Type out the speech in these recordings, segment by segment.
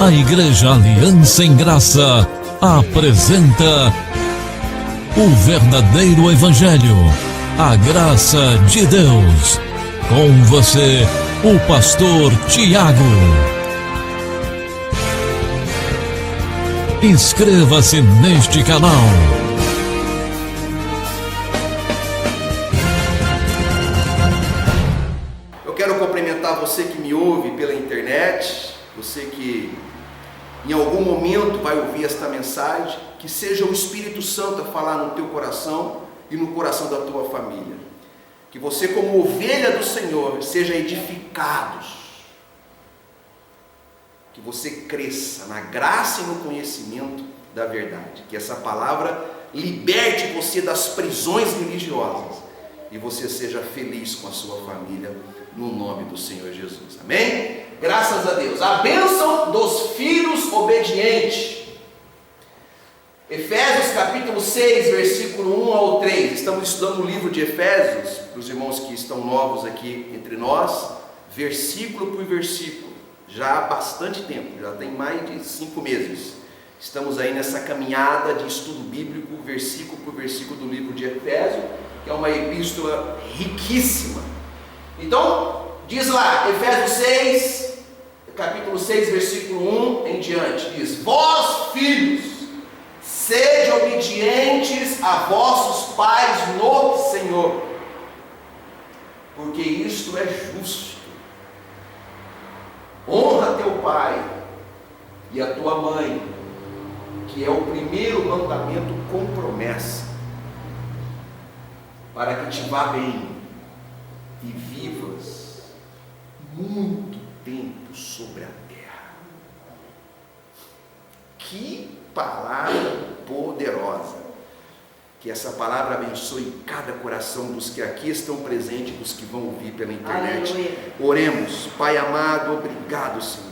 A Igreja Aliança em Graça apresenta o verdadeiro Evangelho, a graça de Deus. Com você, o pastor Tiago. Inscreva-se neste canal. Eu quero cumprimentar você que me ouve pela internet, você que em algum momento vai ouvir esta mensagem, que seja o Espírito Santo a falar no teu coração e no coração da tua família. Que você, como ovelha do Senhor, seja edificado. Que você cresça na graça e no conhecimento da verdade. Que essa palavra liberte você das prisões religiosas e você seja feliz com a sua família, no nome do Senhor Jesus. Amém? Graças a Deus. A bênção dos filhos obedientes. Efésios capítulo 6, versículo 1 ao 3. Estamos estudando o livro de Efésios, para os irmãos que estão novos aqui entre nós, versículo por versículo. Já há bastante tempo, já tem mais de 5 meses. Estamos aí nessa caminhada de estudo bíblico, versículo por versículo do livro de Efésios, que é uma epístola riquíssima. Então, diz lá, Efésios 6, capítulo 6, versículo 1 em diante, diz: Vós, filhos, sede obedientes a vossos pais no Senhor, porque isto é justo. Honra teu pai e a tua mãe, que é o primeiro mandamento com promessa, para que te vá bem e vivas muito tempo sobre a terra. Que palavra poderosa! Que essa palavra abençoe cada coração dos que aqui estão presentes, dos que vão ouvir pela internet. Aleluia. Oremos. Pai amado, obrigado, Senhor.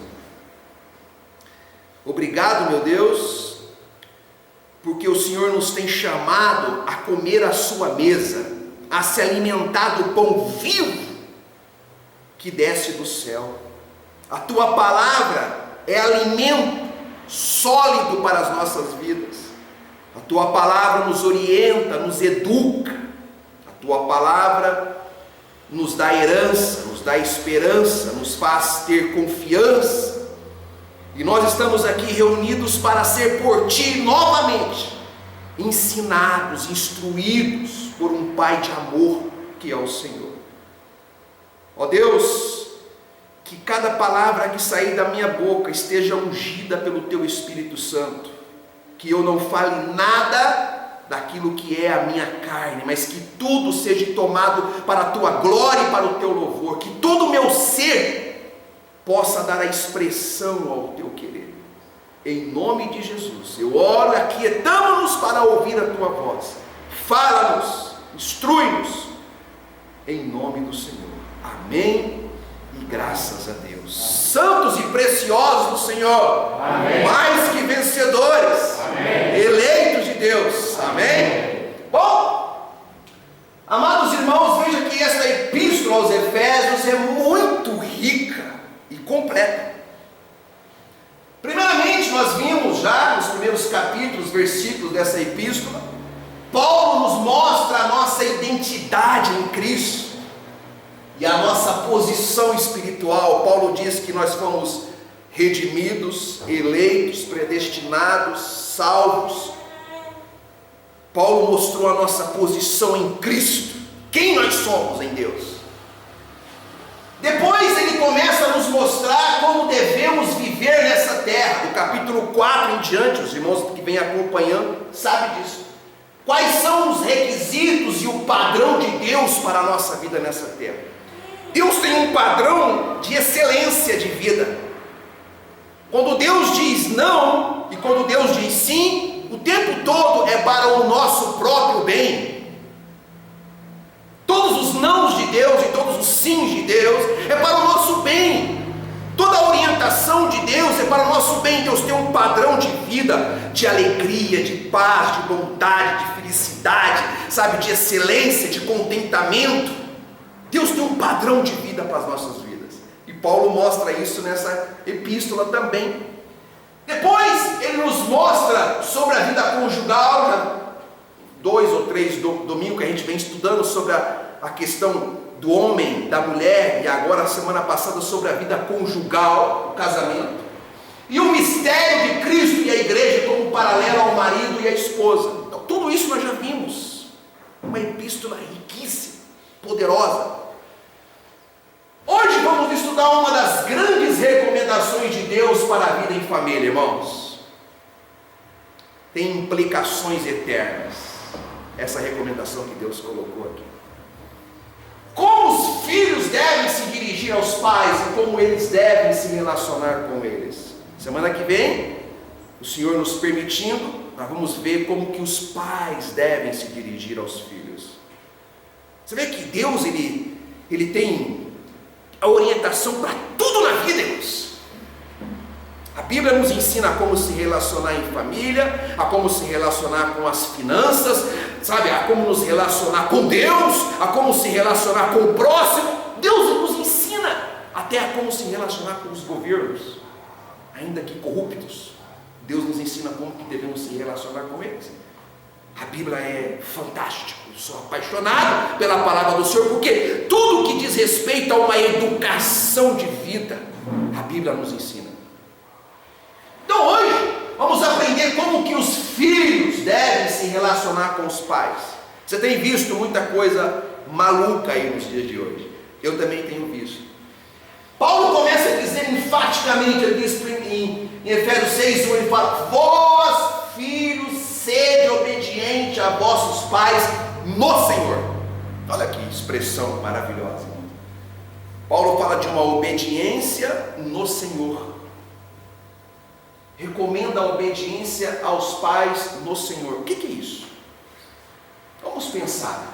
Obrigado, meu Deus, porque o Senhor nos tem chamado a comer a sua mesa, a se alimentar do pão vivo que desce do céu. A tua palavra é alimento sólido para as nossas vidas. A tua palavra nos orienta, nos educa. A tua palavra nos dá herança, nos dá esperança, nos faz ter confiança. E nós estamos aqui reunidos para ser por ti novamente ensinados, instruídos por um Pai de amor que é o Senhor. Ó Deus, que cada palavra que sair da minha boca esteja ungida pelo teu Espírito Santo, que eu não fale nada daquilo que é a minha carne, mas que tudo seja tomado para a tua glória e para o teu louvor, que todo o meu ser possa dar a expressão ao teu querer. Em nome de Jesus, eu oro, aquietamo-nos para ouvir a tua voz. Fala-nos, instrui-nos, em nome do Senhor. Amém e graças a Deus. Santos e preciosos do Senhor, amém. Mais que vencedores, amém. Eleitos de Deus, amém? Amém. Bom, amados irmãos, veja que esta epístola aos Efésios é muito rica e completa. Primeiramente, nós vimos já nos primeiros capítulos, versículos dessa epístola, Paulo nos mostra a nossa identidade em Cristo e a nossa posição espiritual. Paulo diz que nós fomos redimidos, eleitos, predestinados, salvos. Paulo mostrou a nossa posição em Cristo, quem nós somos em Deus. Depois ele começa a nos mostrar como devemos viver nessa terra. Do capítulo 4 em diante, os irmãos que vêm acompanhando sabem disso. Quais são os requisitos e o padrão de Deus para a nossa vida nessa terra? Deus tem um padrão de excelência de vida. Quando Deus diz não e quando Deus diz sim, o tempo todo é para o nosso próprio bem. Todos os nãos de Deus e todos os sims de Deus é para o nosso bem. Toda a orientação de Deus é para o nosso bem. Deus tem um padrão de vida, de alegria, de paz, de bondade, de felicidade, sabe, de excelência, de contentamento. Deus tem um padrão de vida para as nossas vidas. E Paulo mostra isso nessa epístola também. Depois ele nos mostra sobre a vida conjugal, já 2 ou 3 domingos que a gente vem estudando sobre a questão do homem, da mulher, e agora a semana passada sobre a vida conjugal, o casamento. E o mistério de Cristo e a igreja como paralelo ao marido e à esposa. Então tudo isso nós já vimos. Uma epístola riquíssima, poderosa. Hoje vamos estudar uma das grandes recomendações de Deus para a vida em família, irmãos. Tem implicações eternas, essa recomendação que Deus colocou aqui. Como os filhos devem se dirigir aos pais e como eles devem se relacionar com eles. Semana que vem, o Senhor nos permitindo, nós vamos ver como que os pais devem se dirigir aos filhos. Você vê que Deus, ele tem a orientação para tudo na vida, irmãos. A Bíblia nos ensina a como se relacionar em família, a como se relacionar com as finanças, sabe, a como nos relacionar com Deus, a como se relacionar com o próximo. Deus nos ensina até a como se relacionar com os governos, ainda que corruptos. Deus nos ensina como que devemos se relacionar com eles. A Bíblia é fantástica. Eu sou apaixonado pela palavra do Senhor, porque tudo que diz respeito a uma educação de vida, a Bíblia nos ensina. Então hoje vamos aprender como que os filhos devem se relacionar com os pais. Você tem visto muita coisa maluca aí nos dias de hoje. Eu também tenho visto. Paulo começa a dizer enfaticamente, ele diz em Efésios 6:1, ele fala: vós filhos, sede obediente a vossos pais no Senhor. Olha que expressão maravilhosa. Paulo fala de uma obediência no Senhor. Recomenda a obediência aos pais no Senhor. O que é isso? Vamos pensar.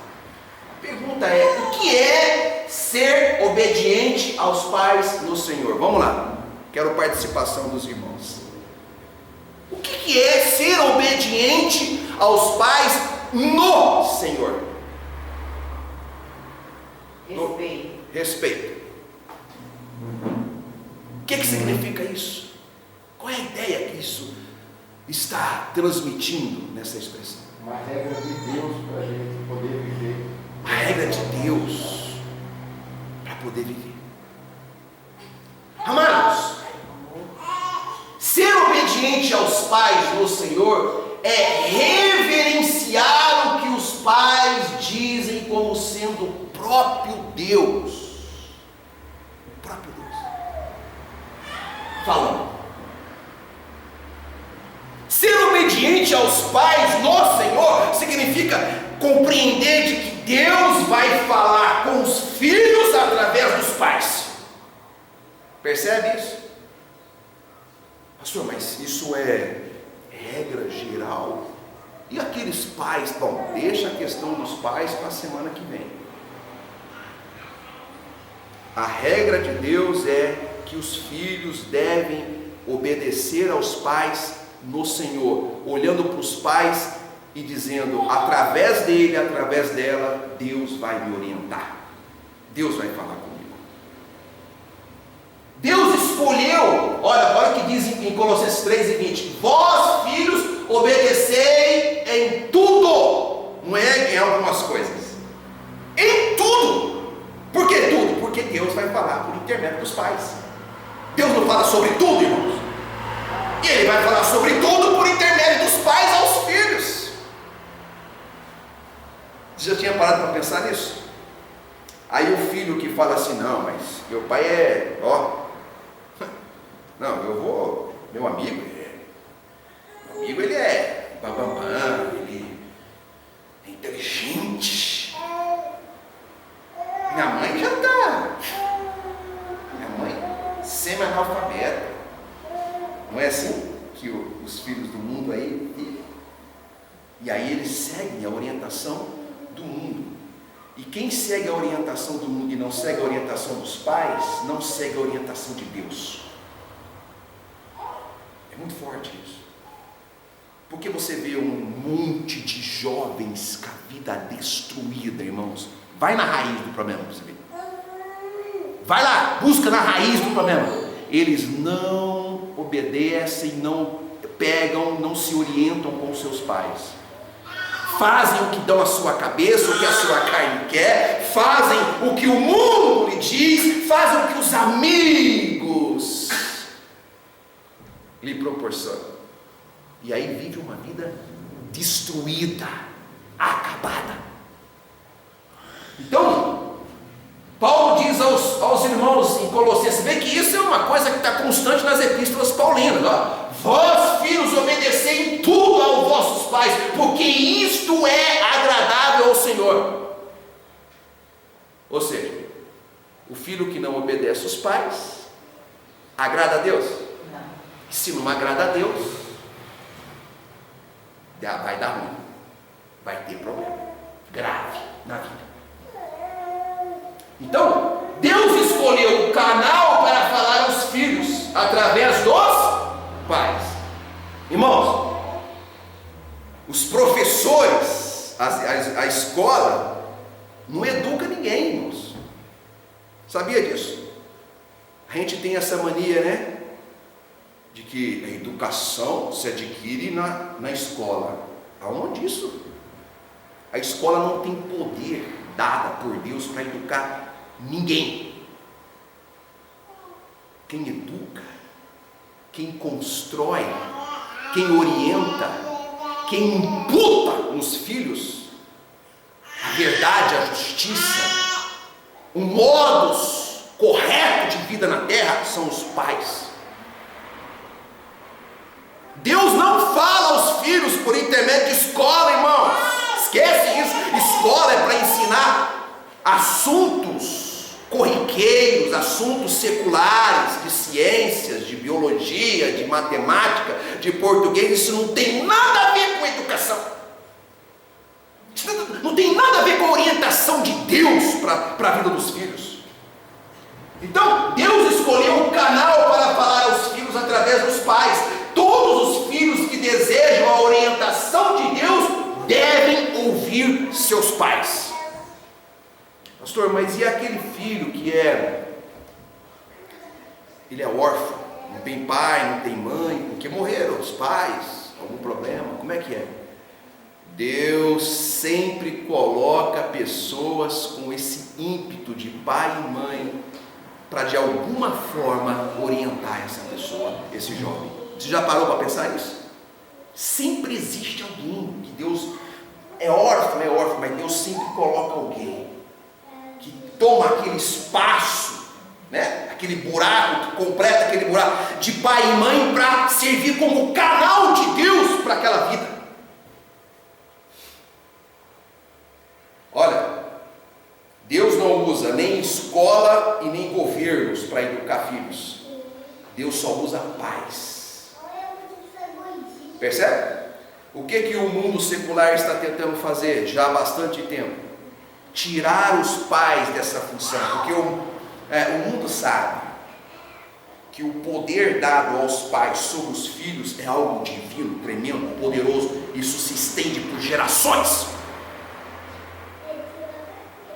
A pergunta é: o que é ser obediente aos pais no Senhor? Vamos lá. Quero participação dos irmãos. O que é ser obediente aos pais no Senhor? Respeito. O que significa isso? Qual é a ideia que isso está transmitindo nessa expressão? Uma regra de Deus para a gente poder viver. Uma regra de Deus para poder viver. Amados, ser obediente aos pais no Senhor é reverenciar o que os pais dizem como sendo o próprio Deus. O próprio Deus. Falando. Ser obediente aos pais no Senhor significa compreender de que Deus vai falar com os filhos através dos pais. Percebe isso? Pastor, mas isso é regra geral? E aqueles pais? Bom, deixa a questão dos pais para a semana que vem. A regra de Deus é que os filhos devem obedecer aos pais no Senhor, olhando para os pais e dizendo: através dele, através dela, Deus vai me orientar, Deus vai falar comigo. Deus escolheu, olha o que diz em Colossenses 3:20: vós filhos obedecei em tudo, não é em algumas coisas, em tudo. Por que tudo? Porque Deus vai falar por intermédio dos pais. Deus não fala sobre tudo, irmãos, e Ele vai falar sobre tudo por intermédio dos pais aos filhos. Você já tinha parado para pensar nisso? Aí o filho que fala assim: não, mas meu pai é, não, eu vou, meu amigo ele é bambambam, ele é inteligente. Minha mãe já está, minha mãe semi-analfabeta. Não é assim que os filhos do mundo aí vivem? E aí eles seguem a orientação do mundo. E quem segue a orientação do mundo e não segue a orientação dos pais, não segue a orientação de Deus. É muito forte isso. Porque você vê um monte de jovens com a vida destruída, irmãos. Vai na raiz do problema para você ver. Vai lá, busca na raiz do problema. Eles não obedecem, não pegam, não se orientam com seus pais. Fazem o que dão à sua cabeça, o que a sua carne quer, fazem o que o mundo lhe diz, fazem o que os amigos lhe proporcionam. E aí vive uma vida destruída, acabada. Então, Paulo diz aos irmãos em Colossenses, vê que isso é uma coisa que está constante nas epístolas paulinas, ó. Vós, filhos, obedecei em tudo aos vossos pais, porque isto é agradável ao Senhor. Ou seja, o filho que não obedece os pais, agrada a Deus? Não. Se não agrada a Deus, vai dar ruim, vai ter problema grave na vida. Então, Deus escolheu o canal para falar aos filhos, através dos pais. Irmãos, os professores, a escola, não educa ninguém, irmãos. Sabia disso? A gente tem essa mania, né? De que a educação se adquire na escola. Aonde isso? A escola não tem poder dada por Deus para educar ninguém. Quem educa, quem constrói, quem orienta, quem imputa nos filhos a verdade, a justiça, o modus correto de vida na terra são os pais. Deus não fala aos filhos por intermédio de escola, irmãos. Esquece isso. Escola é para ensinar assuntos corriqueiros, assuntos seculares, de ciências, de biologia, de matemática, de português. Isso não tem nada a ver com educação. Isso não tem nada a ver com a orientação de Deus para a vida dos filhos. Então, Deus escolheu um canal para falar aos filhos através dos pais. Todos os filhos que desejam a orientação de Deus devem ouvir seus pais. Pastor, mas e aquele filho que ele é órfão, não tem pai, não tem mãe, porque morreram os pais, algum problema, como é que é? Deus sempre coloca pessoas com esse ímpeto de pai e mãe para de alguma forma orientar essa pessoa, esse jovem. Você já parou para pensar nisso? Sempre existe alguém que Deus é órfão, mas Deus sempre coloca alguém que toma aquele espaço, né? Aquele buraco, que completa aquele buraco de pai e mãe para servir como canal de Deus para aquela vida. Olha, Deus não usa nem escola e nem governos para educar filhos. Deus só usa pais. Percebe? O que o mundo secular está tentando fazer já há bastante tempo? Tirar os pais dessa função, porque o mundo sabe que o poder dado aos pais sobre os filhos é algo divino, tremendo, poderoso. Isso se estende por gerações.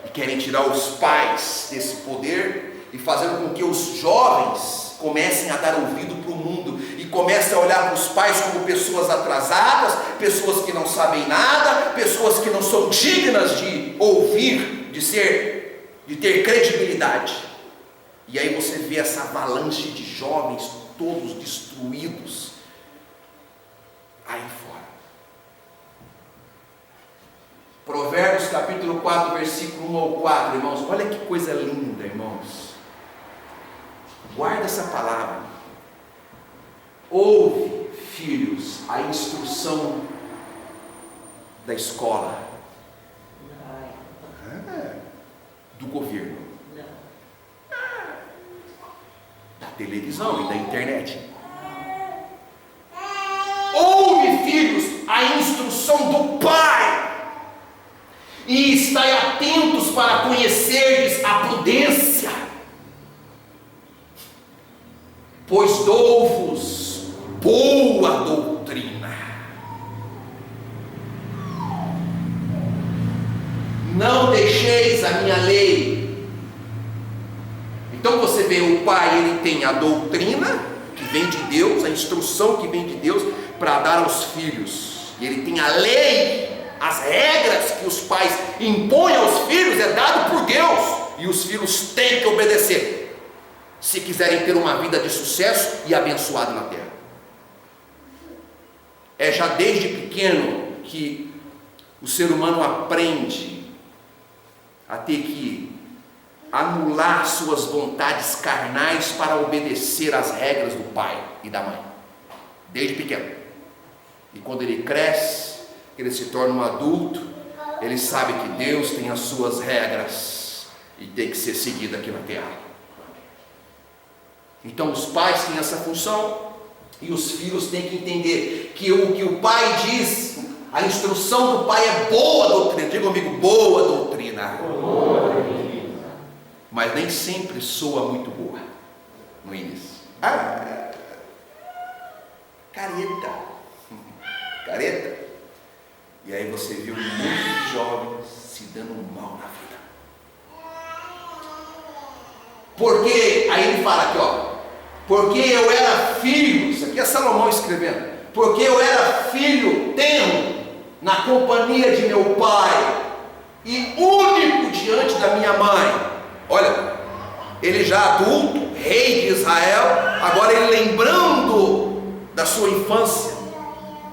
E querem tirar os pais desse poder e fazendo com que os jovens comecem a dar ouvido para o mundo e comecem a olhar para os pais como pessoas atrasadas, pessoas que não sabem nada, pessoas que não são dignas de ouvir, de ter credibilidade. E aí você vê essa avalanche de jovens todos destruídos aí fora. Provérbios capítulo 4, versículo 1 ao 4, irmãos, olha que coisa linda, irmãos. Guarda essa palavra. Ouve, filhos, a instrução da escola, do governo, da televisão e da internet. Ouve, filhos, a instrução do Pai, e estai atentos para conhecerdes a prudência, pois dou-vos boa doutrina. Não deixeis a minha lei. Então você vê, o pai, ele tem a doutrina, que vem de Deus, a instrução que vem de Deus para dar aos filhos. E ele tem a lei, as regras que os pais impõem aos filhos, é dado por Deus, e os filhos têm que obedecer, se quiserem ter uma vida de sucesso e abençoada na terra. É já desde pequeno que o ser humano aprende a ter que anular suas vontades carnais para obedecer às regras do pai e da mãe, desde pequeno. E quando ele cresce, ele se torna um adulto, ele sabe que Deus tem as suas regras e tem que ser seguido aqui na terra. Então os pais têm essa função, e os filhos têm que entender que o que o pai diz, a instrução do pai é boa doutrina. Diga comigo, boa doutrina. Boa doutrina. Mas nem sempre soa muito boa no início. Careta. E aí você viu muitos jovens se dando mal na vida. Porque, aí ele fala aqui, ó, porque eu era filho, isso aqui é Salomão escrevendo, porque eu era filho tenro na companhia de meu pai e único diante da minha mãe. Olha, ele já adulto, rei de Israel, agora ele lembrando da sua infância.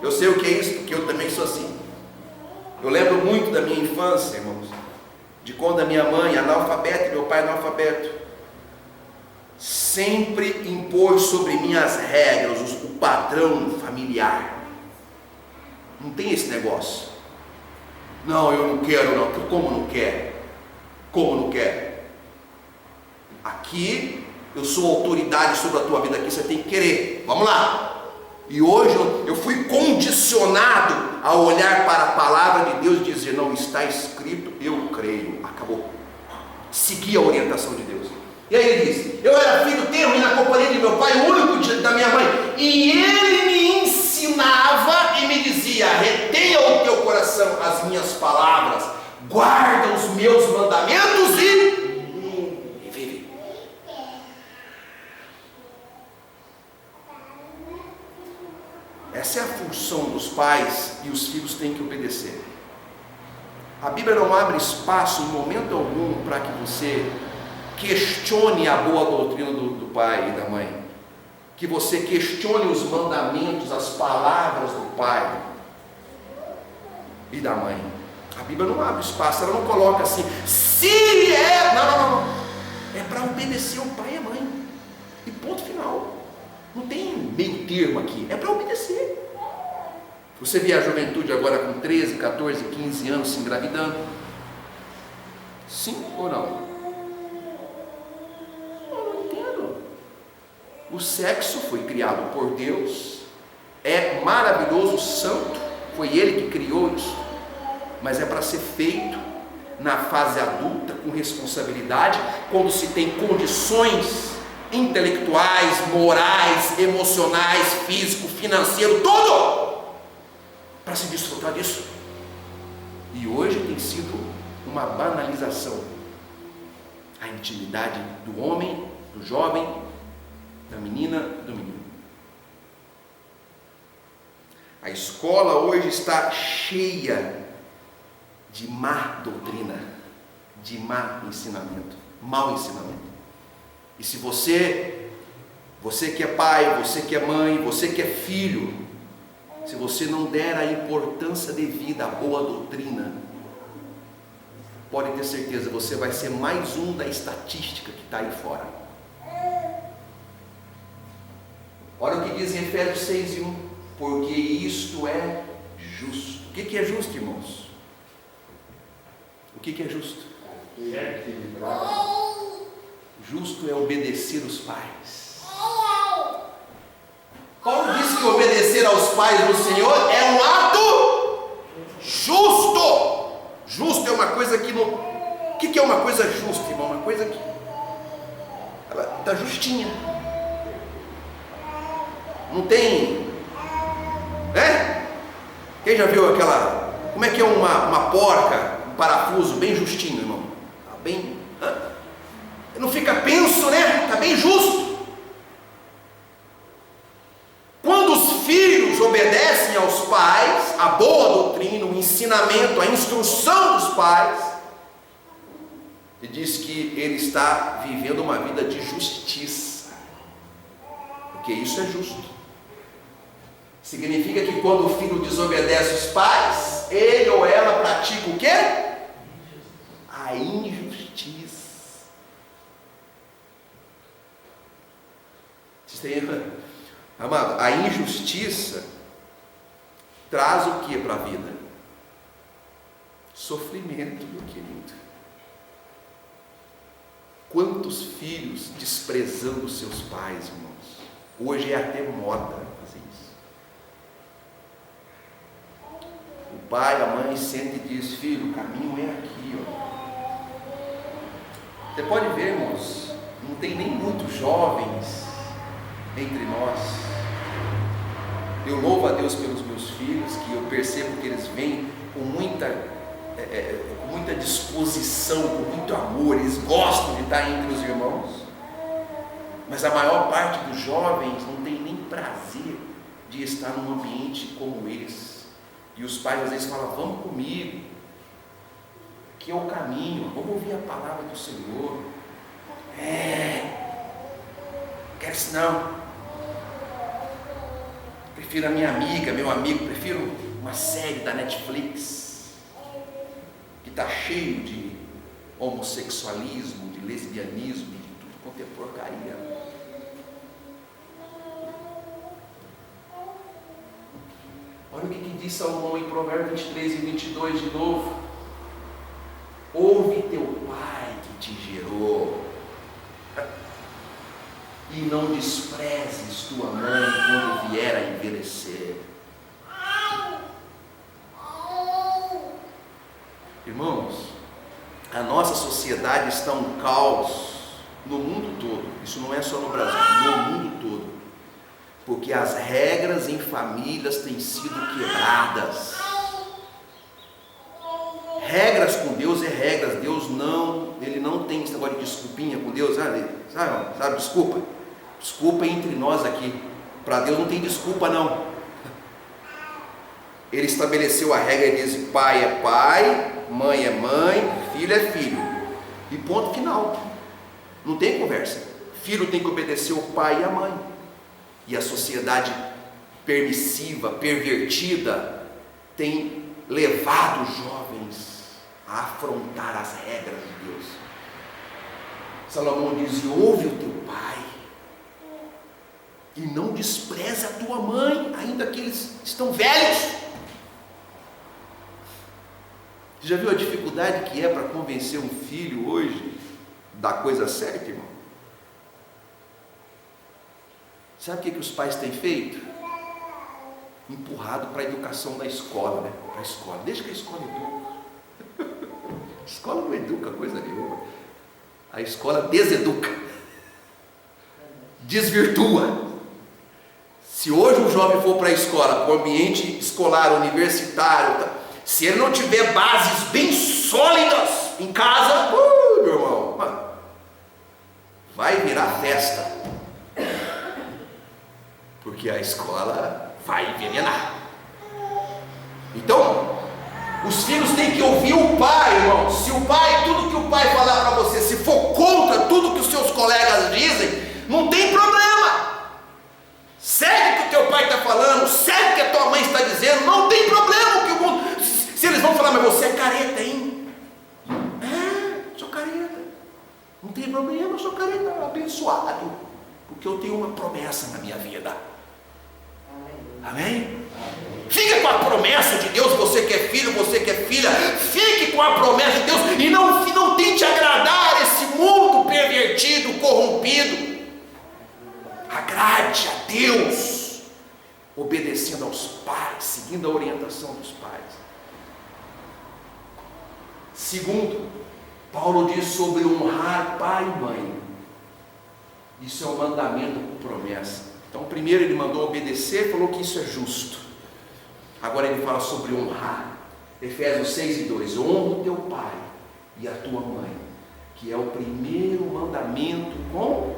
Eu sei o que é isso, porque eu também sou assim. Eu lembro muito da minha infância, irmãos, de quando a minha mãe, analfabeta, e meu pai analfabeto, sempre impôs sobre mim as regras, o padrão familiar. Não tem esse negócio. Não, eu não quero não. Como não quer? Como não quer? Aqui eu sou autoridade sobre a tua vida, aqui você tem que querer. Vamos lá. E hoje eu fui condicionado a olhar para a palavra de Deus e dizer, não, está escrito, eu creio. Acabou. Segui a orientação de Deus. E aí ele diz, eu era filho tenro e na companhia de meu pai, o único da minha mãe, e ele me ensinava e me dizia, retenha o teu coração as minhas palavras, guarda os meus mandamentos e vive. Essa é a função dos pais, e os filhos têm que obedecer. A Bíblia não abre espaço em momento algum para que você questione a boa doutrina do pai e da mãe, que você questione os mandamentos, as palavras do pai e da mãe. A Bíblia não abre espaço, ela não coloca assim, se é, não, é para obedecer o pai e a mãe, e ponto final. Não tem meio termo aqui, é para obedecer. Você vê a juventude agora com 13, 14, 15 anos se engravidando, sim ou não? O sexo foi criado por Deus, é maravilhoso, santo, foi Ele que criou isso, mas é para ser feito na fase adulta, com responsabilidade, quando se tem condições intelectuais, morais, emocionais, físico, financeiro, tudo, para se desfrutar disso. E hoje tem sido uma banalização a intimidade do homem, do jovem, da menina, do menino. A escola hoje está cheia de má doutrina, de mau ensinamento. E se você que é pai, você que é mãe, você que é filho, se você não der a importância devida à boa doutrina, pode ter certeza, você vai ser mais um da estatística que está aí fora. Olha o que diz em Efésios 6:1, porque isto é justo. O que é justo, irmãos? O que é justo? Justo é obedecer os pais. Paulo diz que obedecer aos pais do Senhor é um ato justo. Justo é uma coisa que não... O que é uma coisa justa, irmão? Uma coisa que ela está justinha. Não tem, né? Quem já viu aquela, como é que é uma porca, um parafuso bem justinho, irmão? Tá bem, não fica penso, né? Tá bem justo. aos pais, a boa doutrina, o ensinamento, a instrução dos pais, e diz que ele está vivendo uma vida de justiça, porque isso é justo. Significa que quando o filho desobedece os pais, ele ou ela pratica o quê? A injustiça. Amado, a injustiça traz o que para a vida? Sofrimento, meu querido. Quantos filhos desprezando seus pais, irmãos? Hoje é até moda fazer isso. O pai, a mãe senta e diz: filho, o caminho é aqui, ó. Você pode ver, irmãos, não tem nem muitos jovens entre nós. Eu louvo a Deus pelos meus filhos, que eu percebo que eles vêm com muita disposição, com muito amor, eles gostam de estar entre os irmãos, mas a maior parte dos jovens não tem nem prazer de estar num ambiente como esse, e os pais às vezes falam: vamos comigo, aqui é o caminho, vamos ouvir a palavra do Senhor. Quero isso não, prefiro a minha amiga, meu amigo, prefiro uma série da Netflix que está cheio de homossexualismo, de lesbianismo, de tudo quanto é porcaria. Olha o que diz Salomão em Provérbios 23 e 22 de novo: ouve teu pai que te gerou, e não desprezes tua mãe quando vier a envelhecer. Irmãos, a nossa sociedade está um caos no mundo todo. Isso não é só no Brasil, no mundo todo, porque as regras em famílias têm sido quebradas. Regras com Deus é regras. Deus não, ele não tem esse negócio de desculpinha com Deus, sabe, desculpa entre nós aqui. Para Deus não tem desculpa não. Ele estabeleceu a regra e diz: pai é pai, mãe é mãe, filho é filho, e ponto final. Não tem conversa. Filho tem que obedecer o pai e a mãe. E a sociedade permissiva, pervertida, tem levado os jovens a afrontar as regras de Deus. Salomão diz: ouve o teu pai e não despreze a tua mãe, ainda que eles estão velhos. Você já viu a dificuldade que é para convencer um filho hoje da coisa certa, irmão? Sabe o que os pais têm feito? Empurrado para a educação da escola, né? Para a escola. Deixa que a escola educa. A escola não educa coisa nenhuma. A escola deseduca, desvirtua. Se hoje um jovem for para a escola, para o ambiente escolar, universitário, se ele não tiver bases bem sólidas em casa, meu irmão, vai virar festa, porque a escola vai envenenar. Então, os filhos têm que ouvir o pai, irmão. Se o pai, tudo que o pai falar para você, se for contra tudo que os seus colegas dizem, não tem problema. Segue o que o teu pai está falando, segue o que a tua mãe está dizendo, não tem problema. Que o mundo, se eles vão falar: mas você é careta, hein? Sou careta. Não tem problema, eu sou careta, abençoado, porque eu tenho uma promessa na minha vida. Amém? Fica com a promessa de Deus. Você que é filho, você que é filha, fique com a promessa de Deus e não tente agradar esse mundo pervertido, corrompido. Agrade a Deus, obedecendo aos pais, seguindo a orientação dos pais. Segundo, Paulo diz sobre honrar pai e mãe. Isso é um mandamento com promessa. Então, primeiro ele mandou obedecer, falou que isso é justo. Agora ele fala sobre honrar. Efésios 6:2: honra o teu pai e a tua mãe, que é o primeiro mandamento com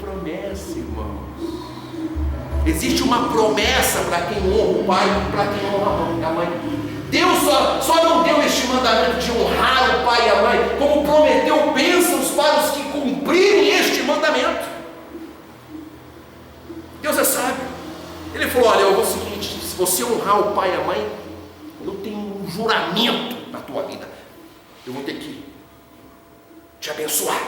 promessa, irmãos. Existe uma promessa para quem honra o pai e para quem honra a mãe. Deus só não deu este mandamento de honrar o pai e a mãe, como prometeu bênçãos para os que cumprirem este mandamento. Deus é sábio. Ele falou: olha, eu vou o seguinte, se você honrar o pai e a mãe, eu tenho um juramento na tua vida, eu vou ter que te abençoar.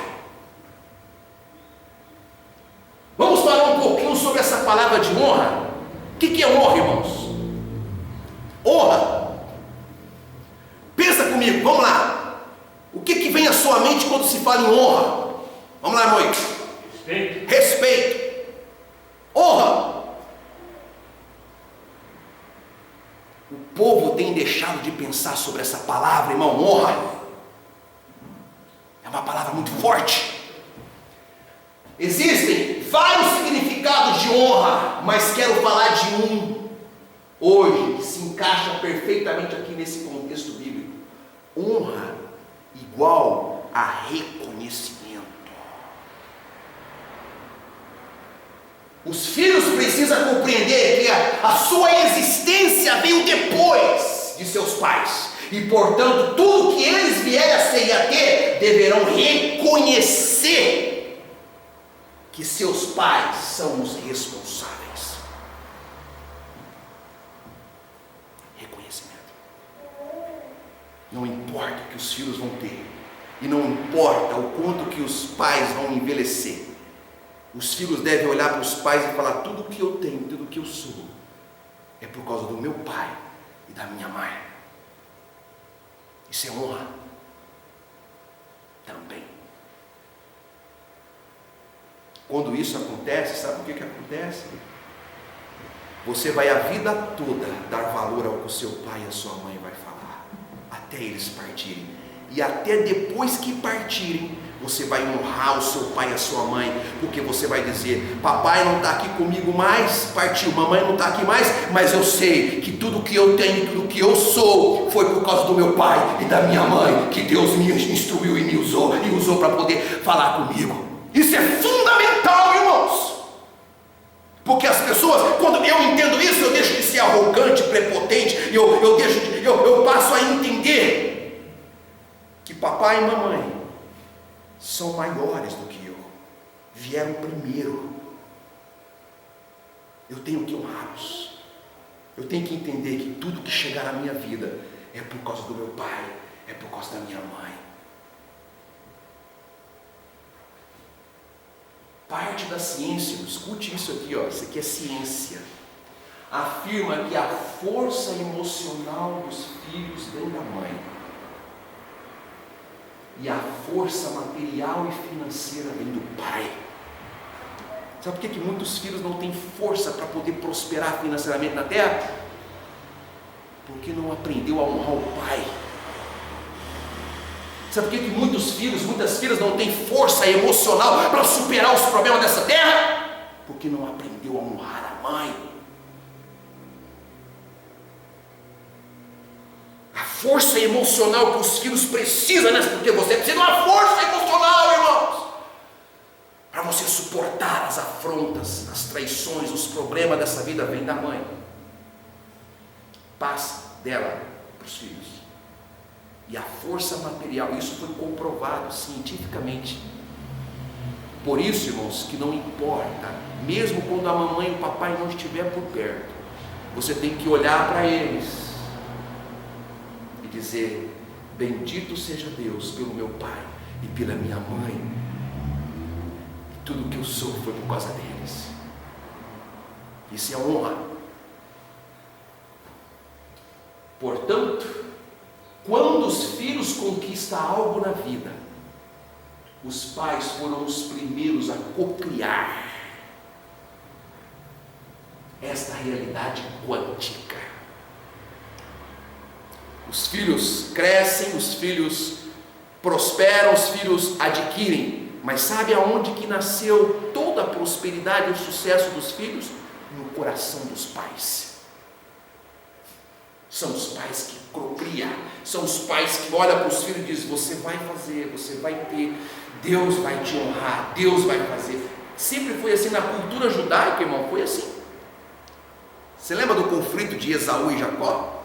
Vamos falar um pouquinho sobre essa palavra de honra. O que é honra, irmãos? Honra. Pensa comigo, vamos lá. O que vem à sua mente quando se fala em honra? Vamos lá, irmão. Respeito. Honra. O povo tem deixado de pensar sobre essa palavra, irmão. Honra é uma palavra muito forte. Existem vários significados de honra, mas quero falar de um hoje que se encaixa perfeitamente aqui nesse contexto bíblico. Honra igual a reconhecimento. Os filhos precisam compreender que a sua existência veio depois de seus pais, e portanto tudo que eles vierem a ser e a ter, deverão reconhecer que seus pais são os responsáveis. Reconhecimento. Não importa o que os filhos vão ter, e não importa o quanto que os pais vão envelhecer, os filhos devem olhar para os pais e falar: tudo que eu tenho, tudo que eu sou, é por causa do meu pai e da minha mãe. Isso é honra também. Quando isso acontece, sabe o que acontece? Você vai a vida toda dar valor ao que o seu pai e a sua mãe vai falar, até eles partirem. E até depois que partirem, você vai honrar o seu pai e a sua mãe, porque você vai dizer: papai não está aqui comigo mais, partiu, mamãe não está aqui mais, mas eu sei que tudo que eu tenho, tudo que eu sou, foi por causa do meu pai e da minha mãe, que Deus me instruiu e me usou, e usou para poder falar comigo. Isso é fundamental, irmãos, porque as pessoas, quando eu entendo isso, eu deixo de ser arrogante, prepotente, eu passo a entender que papai e mamãe são maiores do que eu, vieram primeiro. Eu tenho que honrá-los. Eu tenho que entender que tudo que chegar na minha vida é por causa do meu pai, é por causa da minha mãe. Parte da ciência, escute isso aqui, ó, isso aqui é ciência, afirma que a força emocional dos filhos vem da mãe, e a força material e financeira vem do pai. Sabe por que muitos filhos não têm força para poder prosperar financeiramente na terra? Porque não aprendeu a honrar o pai. Sabe por que muitos filhos, muitas filhas não têm força emocional para superar os problemas dessa terra? Porque não aprendeu a honrar a mãe. A força emocional que os filhos precisam, né? Porque você precisa de uma força emocional, irmãos, para você suportar as afrontas, as traições, os problemas dessa vida, vem da mãe. Passa dela para os filhos. E a força material, isso foi comprovado cientificamente. Por isso, irmãos, que não importa, mesmo quando a mamãe e o papai não estiver por perto, você tem que olhar para eles e dizer: bendito seja Deus pelo meu pai e pela minha mãe, e tudo que eu sou foi por causa deles. Isso é honra. Portanto, quando os filhos conquistam algo na vida, os pais foram os primeiros a cocriar esta realidade quântica. Os filhos crescem, os filhos prosperam, os filhos adquirem, mas sabe aonde que nasceu toda a prosperidade e o sucesso dos filhos? No coração dos pais. São os pais que procriam, são os pais que olham para os filhos e dizem: você vai fazer, você vai ter, Deus vai te honrar, Deus vai fazer. Sempre foi assim na cultura judaica, irmão, foi assim. Você lembra do conflito de Esaú e Jacó?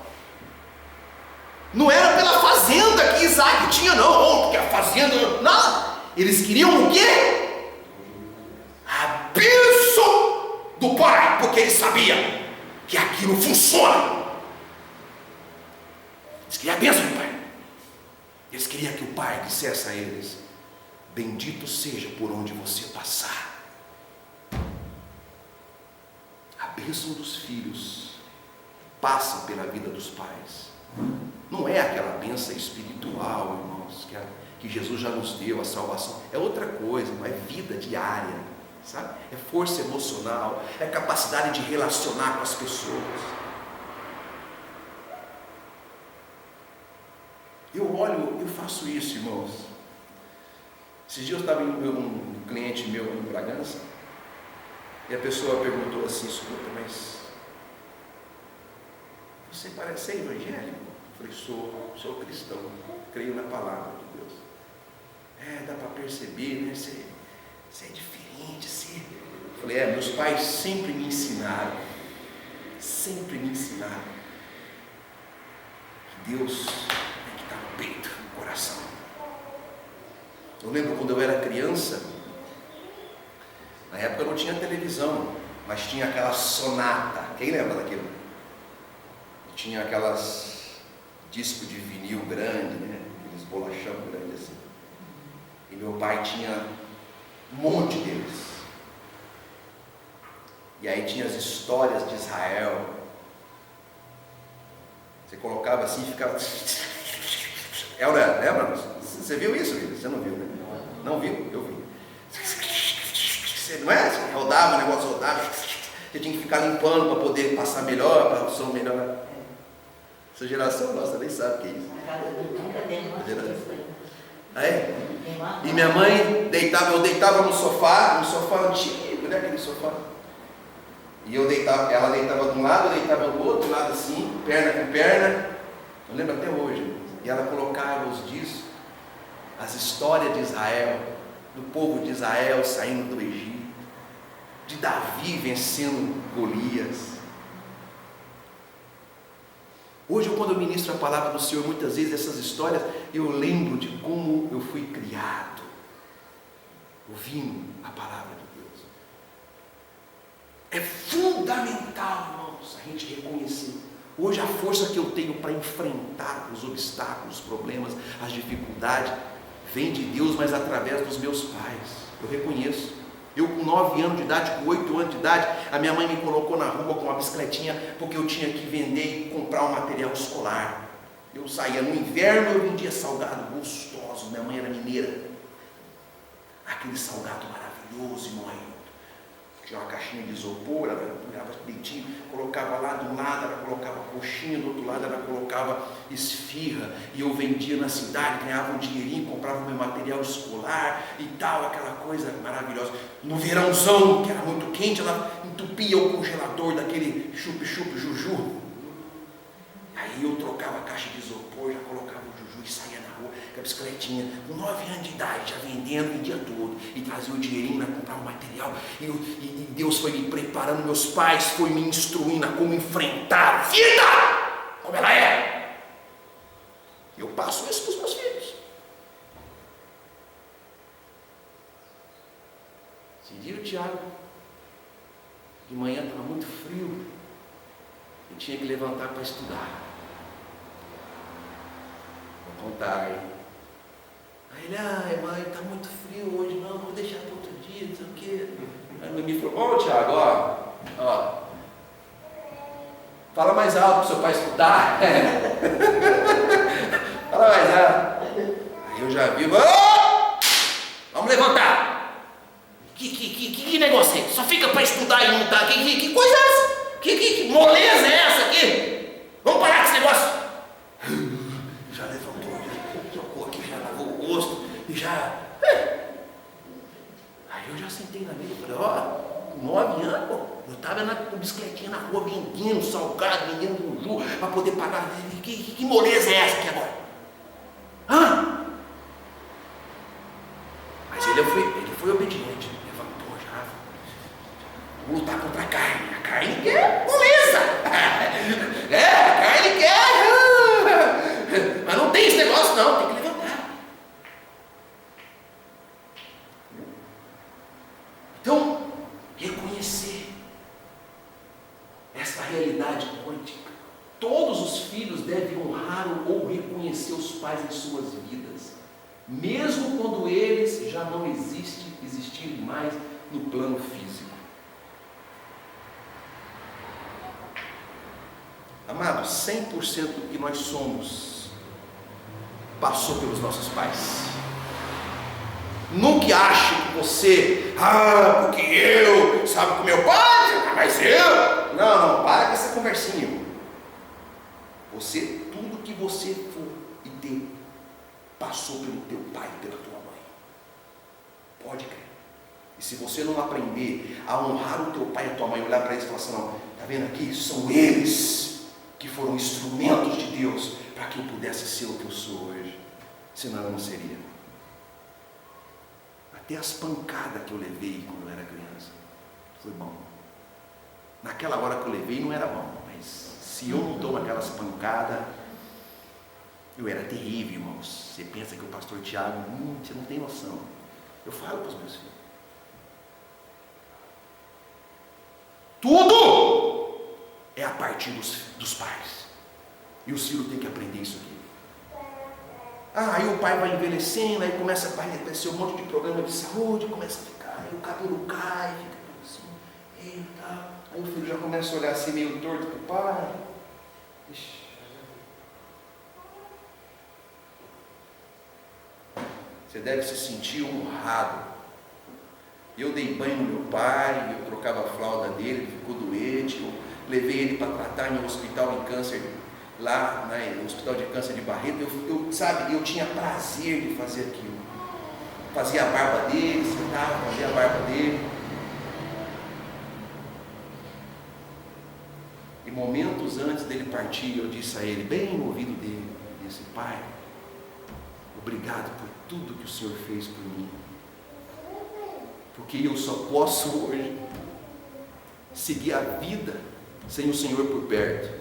Não era pela fazenda que Isaac tinha, não, porque a fazenda, não. Eles queriam o quê? A bênção do pai, porque eles sabiam que aquilo funciona. Eles queriam a bênção do pai. Eles queriam que o pai dissesse a eles: bendito seja por onde você passar. A bênção dos filhos passa pela vida dos pais. Não é aquela bênção espiritual, irmãos, que Jesus já nos deu, a salvação. É outra coisa, não é vida diária, sabe? É força emocional, é capacidade de relacionar com as pessoas. Eu faço isso, irmãos. Esses dias eu estava um cliente meu em Bragança, e a pessoa perguntou assim: escuta, mas você parece ser evangélico? Eu falei: sou cristão, creio na palavra de Deus. Dá para perceber, né? Você é diferente, assim. Eu falei: meus pais sempre me ensinaram que Deus tem que estar no peito, no coração. Eu lembro quando eu era criança, na época não tinha televisão, mas tinha aquela sonata. Quem lembra daquilo? Tinha aquelas discos de vinil grande, né? Aqueles bolachão grandes assim. E meu pai tinha um monte deles. E aí tinha as histórias de Israel. Você colocava assim e ficava... Lembra? Você viu isso? Você não viu, né? Não viu? Eu vi. Não é? Você rodava, o negócio rodava. Você tinha que ficar limpando para poder passar melhor, para o som melhor. Essa geração nossa nem sabe o que é isso. E minha mãe eu deitava no sofá antigo, né? Aquele sofá. E ela deitava de um lado, eu deitava do outro lado assim, perna com perna. Eu lembro até hoje. E ela colocava os discos, as histórias de Israel, do povo de Israel saindo do Egito, de Davi vencendo Golias. Hoje, quando eu ministro a palavra do Senhor, muitas vezes essas histórias, eu lembro de como eu fui criado, ouvindo a palavra de Deus. É fundamental, irmãos, a gente reconhecer. Hoje a força que eu tenho para enfrentar os obstáculos, os problemas, as dificuldades, vem de Deus, mas através dos meus pais. Eu reconheço. Eu com 9 anos de idade, com 8 anos de idade, a minha mãe me colocou na rua com uma bicicletinha, porque eu tinha que vender e comprar um material escolar. Eu saía no inverno, eu vendia salgado gostoso. Minha mãe era mineira. Aquele salgado maravilhoso, irmão. Tinha uma caixinha de isopor, ela pegava leitinho, colocava lá de um lado, ela colocava coxinha, do outro lado ela colocava esfirra, e eu vendia na cidade, ganhava um dinheirinho, comprava meu material escolar e tal, aquela coisa maravilhosa. No verãozão, que era muito quente, ela entupia o congelador daquele chup-chup juju. Aí eu trocava a caixa de isopor, já colocava o juju e saía na rua com a bicicletinha, com 9 anos de idade, já vendendo o dia todo, e trazia o dinheirinho para comprar o material, e Deus foi me preparando, meus pais foi me instruindo a como enfrentar a vida, como ela é. Eu passo isso para os meus filhos. Esse dia o Tiago, de manhã estava muito frio, eu tinha que levantar para estudar. Vou contar aí. Aí ele: mãe, está muito frio hoje, não, vou deixar para outro dia, não sei o quê. Aí me falou: Tiago, ó, fala mais alto para o seu pai escutar. Fala mais alto. Aí eu já vi: vamos levantar. Que negócio é esse? Só fica para estudar e não tá. Que coisa é essa? Que moleza é essa aqui? Vamos parar com esse negócio. Já levantou, já trocou aqui, já lavou o rosto e já... Aí eu já sentei na mesa e falei: com 9 anos, eu estava com bicicletinha na rua vendendo salgado, vendendo juju para poder pagar. Que moleza é essa aqui agora? Mas ele foi obediente, levantou já. Vou lutar contra a carne. A carne é moleza. essa realidade quântica. Todos os filhos devem honrar ou reconhecer os pais em suas vidas, mesmo quando eles já não existirem mais no plano físico. Amados, 100% do que nós somos passou pelos nossos pais. Nunca ache que você, porque eu, sabe, com meu pai, mas eu. Não, para com essa conversinha. Você, tudo que você for e ter, passou pelo teu pai e pela tua mãe. Pode crer. E se você não aprender a honrar o teu pai e a tua mãe, olhar para eles e falar assim, não, está vendo aqui? São eles que foram instrumentos de Deus para que eu pudesse ser o que eu sou hoje. Senão eu não seria. Até as pancadas que eu levei quando eu era criança, foi bom. Naquela hora que eu levei não era bom, mas se eu não tomo aquelas pancadas, eu era terrível, irmãos. Você pensa que o pastor Tiago, você não tem noção. Eu falo para os meus filhos. Tudo é a partir dos pais. E os filhos têm que aprender isso aqui. Aí o pai vai envelhecendo, aí começa a aparecer um monte de problema de saúde, começa a ficar, aí o cabelo cai, fica tudo assim, eita. Aí o filho já começa a olhar assim meio torto para o pai. Ixi. Você deve se sentir honrado. Eu dei banho no meu pai, eu trocava a fralda dele, ele ficou doente, eu levei ele para tratar em um hospital de câncer, lá no hospital de câncer de Barreto. Eu tinha prazer de fazer aquilo. Fazia a barba dele, sentava, fazia a barba dele. E momentos antes dele partir, eu disse a ele, bem no ouvido dele, eu disse, pai, obrigado por tudo que o Senhor fez por mim. Porque eu só posso hoje seguir a vida sem o Senhor por perto.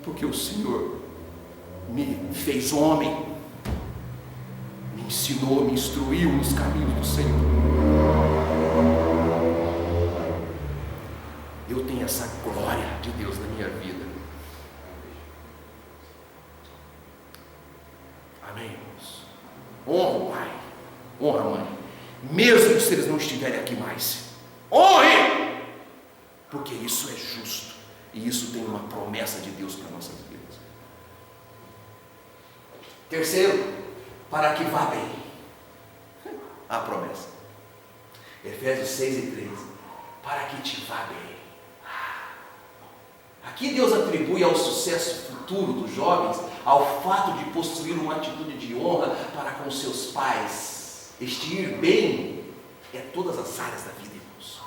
Porque o Senhor me fez homem, me ensinou, me instruiu nos caminhos do Senhor. Eu tenho essa glória de Deus na minha vida. Amém, irmãos? Honra o pai, honra a mãe, mesmo se eles não estiverem aqui mais. Honre! Porque isso é justo. E isso tem uma promessa de Deus para nossas vidas. Terceiro, para que vá bem. A promessa. Efésios 6:13. Para que te vá bem. Aqui Deus atribui ao sucesso futuro dos jovens ao fato de possuir uma atitude de honra para com seus pais. Este ir bem é todas as áreas da vida, irmãos.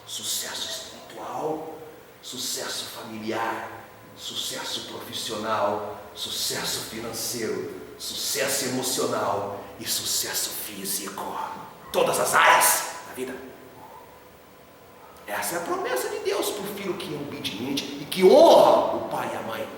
Sucesso espiritual, sucesso familiar, sucesso profissional, sucesso financeiro, sucesso emocional e sucesso físico. Todas as áreas da vida. Essa é a promessa de Deus para o filho que é obediente e que honra o pai e a mãe.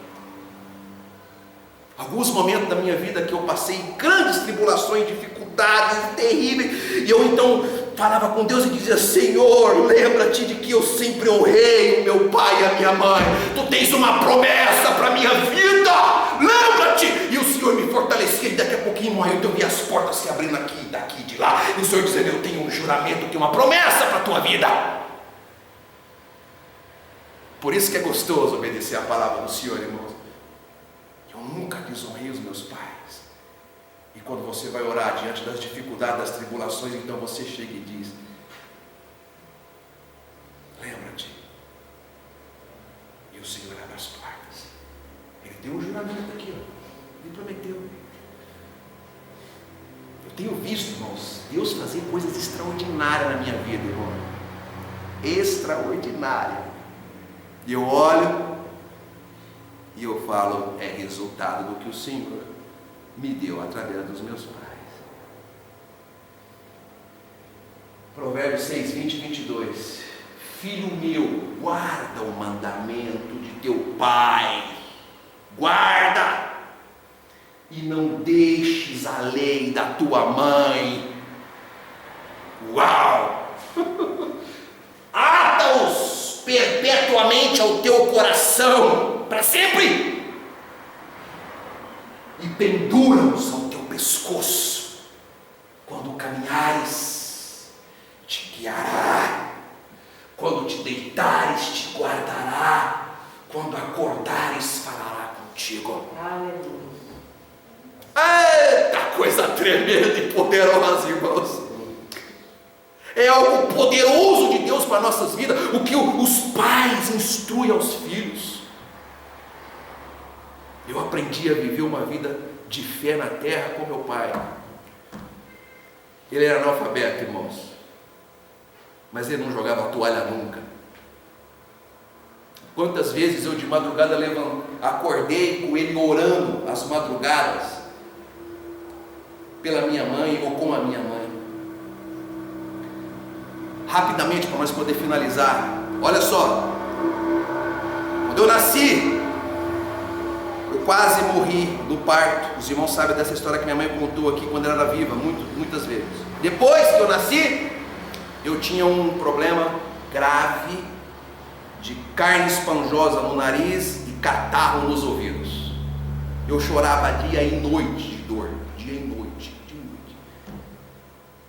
Alguns momentos da minha vida que eu passei grandes tribulações, dificuldades terríveis, e eu então falava com Deus e dizia, Senhor, lembra-te de que eu sempre honrei o meu pai e a minha mãe. Tu tens uma promessa para a minha vida, lembra-te. E o Senhor me fortalecia, e daqui a pouquinho eu vi as portas se abrindo aqui, daqui, de lá, e o Senhor dizendo, eu tenho um juramento, eu tenho uma promessa para a tua vida. Por isso que é gostoso obedecer a palavra do Senhor, irmãos. Eu nunca desonrei os meus pais. E quando você vai orar diante das dificuldades, das tribulações, então você chega e diz, lembra-te. E o Senhor abre as portas. Ele deu um juramento aqui, ele prometeu. Eu tenho visto, irmãos, Deus fazer coisas extraordinárias na minha vida, irmão. Extraordinária. E eu olho e eu falo, é resultado do que o Senhor me deu através dos meus pais. Provérbios 6, 20 e 22. Filho meu, guarda o mandamento de teu pai, guarda, e não deixes a lei da tua mãe. Uau! Ata-os perpetuamente fielmente ao teu coração para sempre, e pendura-os ao teu pescoço. Quando caminhares, te guiará. Quando te deitares, te guardará. Quando acordares, falará contigo. Aleluia. Eita, coisa tremenda e poderosa, irmãos. É algo poderoso de Deus para nossas vidas, o que os pais instruem aos filhos. Eu aprendi a viver uma vida de fé na terra com meu pai. Ele era analfabeto, irmãos, mas ele não jogava toalha nunca. Quantas vezes eu de madrugada acordei com ele orando às madrugadas pela minha mãe ou com a minha mãe. Rapidamente, para nós poder finalizar, olha só, quando eu nasci, eu quase morri do parto. Os irmãos sabem dessa história que minha mãe contou aqui quando ela era viva, muitas vezes. Depois que eu nasci, eu tinha um problema grave de carne esponjosa no nariz e catarro nos ouvidos. Eu chorava dia e noite de dor, dia e noite, dia e noite.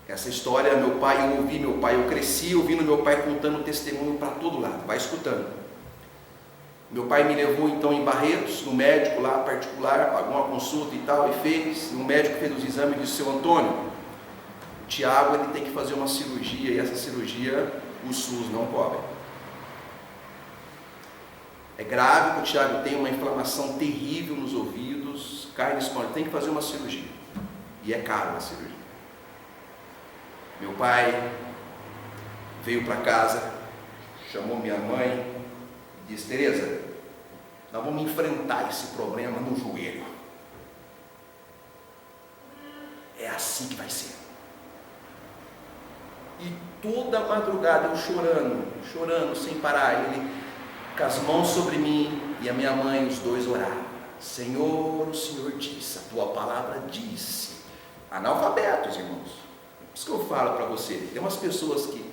Essa história, eu ouvi meu pai, eu cresci ouvindo meu pai contando testemunho para todo lado, vai escutando. Meu pai me levou então em Barretos, no médico lá particular, pagou uma consulta e tal, e fez, o médico fez os exames e disse: seu Antônio, o Tiago ele tem que fazer uma cirurgia, e essa cirurgia o SUS não cobre. É grave, o Tiago tem uma inflamação terrível nos ouvidos, carne esponjosa, tem que fazer uma cirurgia, e é caro a cirurgia. Meu pai veio para casa, chamou minha mãe e disse: Tereza, nós vamos enfrentar esse problema no joelho. É assim que vai ser. E toda madrugada eu chorando sem parar, ele com as mãos sobre mim e a minha mãe, os dois oravam. Senhor, o Senhor disse, a tua palavra disse. Analfabetos, irmãos. Por isso que eu falo para você, tem umas pessoas que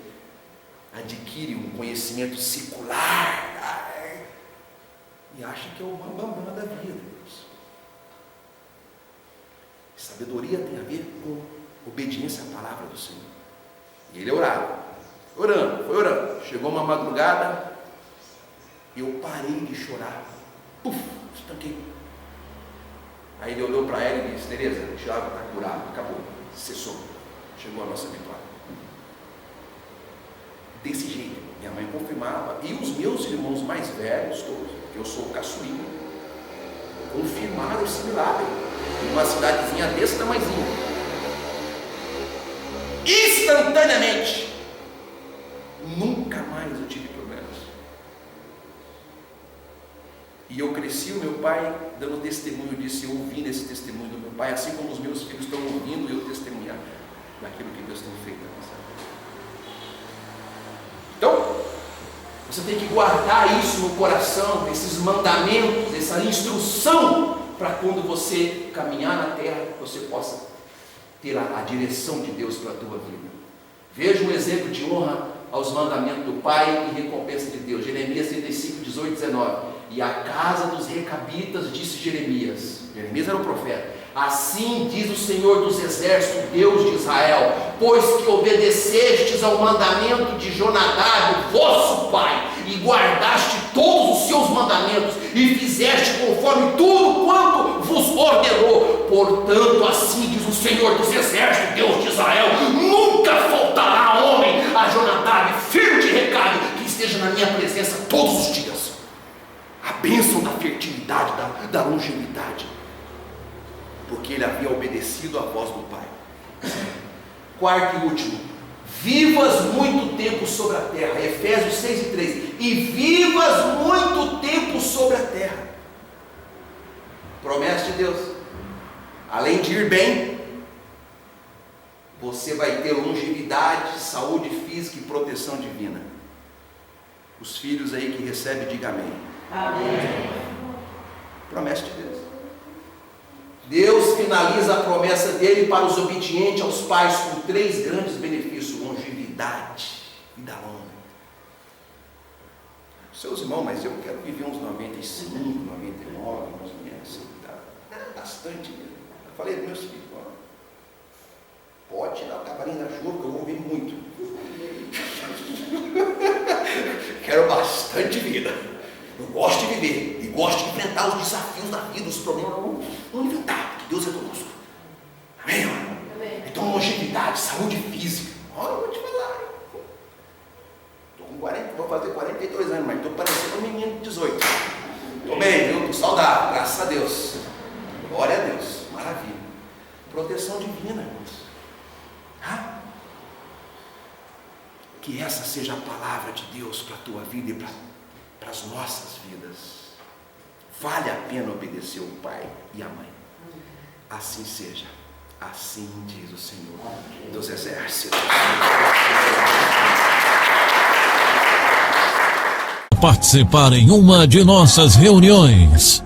adquirem um conhecimento secular e acham que é o bambam da vida, irmãos. Sabedoria tem a ver com obediência à palavra do Senhor. E ele orava, foi orando. Chegou uma madrugada, eu parei de chorar. Estanquei. Aí ele olhou para ela e disse: Tereza, o Tiago está curado, acabou, cessou. Chegou a nossa vitória. Desse jeito, minha mãe confirmava, e os meus irmãos mais velhos, todos, porque eu sou o caçulinha, confirmaram esse milagre. Em uma cidadezinha desse tamanhozinho. Instantaneamente, nunca mais eu tive problemas. E eu cresci, o meu pai dando testemunho disso, eu ouvindo esse testemunho do meu pai, assim como os meus filhos estão ouvindo eu testemunhar daquilo que Deus tem feito na nossa vida. Então, você tem que guardar isso no coração, esses mandamentos, essa instrução, para quando você caminhar na terra, você possa ter a direção de Deus para a tua vida. Veja um exemplo de honra aos mandamentos do Pai e recompensa de Deus. Jeremias 35, 18, 19. E a casa dos recabitas, disse Jeremias era o profeta: assim diz o Senhor dos exércitos, Deus de Israel, pois que obedecestes ao mandamento de Jonadab, vosso pai, e guardaste todos os seus mandamentos, e fizeste conforme tudo quanto vos ordenou, portanto assim diz o Senhor dos exércitos, Deus de Israel, nunca faltará homem a Jonadab, filho de Recabe, que esteja na minha presença todos os dias. A bênção da fertilidade, da longevidade, porque ele havia obedecido à voz do Pai. Quarto e último: vivas muito tempo sobre a terra. Efésios 6 e 3. E vivas muito tempo sobre a terra. Promessa de Deus. Além de ir bem, você vai ter longevidade, saúde física e proteção divina. Os filhos aí que recebem, diga amém. Amém. Promessa de Deus. Deus finaliza a promessa dele para os obedientes aos pais com 3 grandes benefícios: longevidade, vida longa. Seus irmãos, mas eu quero viver uns 95, 99, mais ou menos assim, tá? Bastante mesmo. Eu falei para meus filhos, ó, pode tirar o cavalinho da chuva, que eu vou viver muito. Quero bastante vida. Eu gosto de viver e gosto de enfrentar os desafios da vida, os problemas. Não inventar, porque Deus é conosco. Amém, irmão? Então, longevidade, saúde física. Olha, eu vou te falar. Estou com 40, vou fazer 42 anos, mas estou parecendo um menino de 18. Estou bem, viu? Estou saudável, graças a Deus. Glória a Deus, maravilha. Proteção divina, irmãos. Que essa seja a palavra de Deus para a tua vida e para as nossas vidas. Vale a pena obedecer o pai e a mãe. Assim seja. Assim diz o Senhor dos Exércitos. Participar em uma de nossas reuniões.